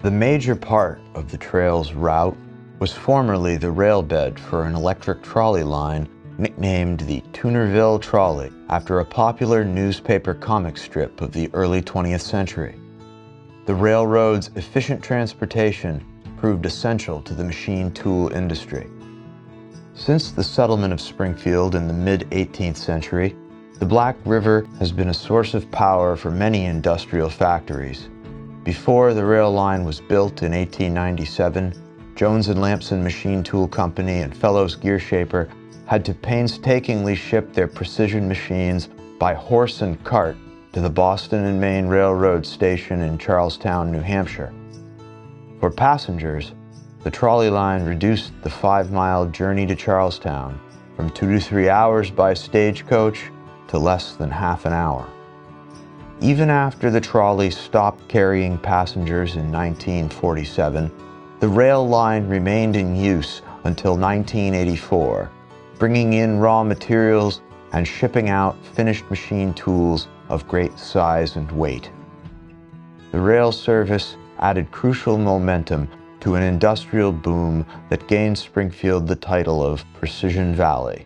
The major part of the trail's route was formerly the railbed for an electric trolley line nicknamed the Toonerville Trolley after a popular newspaper comic strip of the early 20th century. The railroad's efficient transportation proved essential to the machine tool industry. Since the settlement of Springfield in the mid-18th century, the Black River has been a source of power for many industrial factories. Before the rail line was built in 1897, Jones and Lamson Machine Tool Company and Fellows Gearshaper had to painstakingly ship their precision machines by horse and cart to the Boston and Maine Railroad station in Charlestown, New Hampshire. For passengers, the trolley line reduced the 5-mile journey to Charlestown from 2 to 3 hours by stagecoach to less than half an hour. Even after the trolley stopped carrying passengers in 1947, the rail line remained in use until 1984, bringing in raw materials and shipping out finished machine tools of great size and weight. The rail service added crucial momentum to an industrial boom that gained Springfield the title of Precision Valley.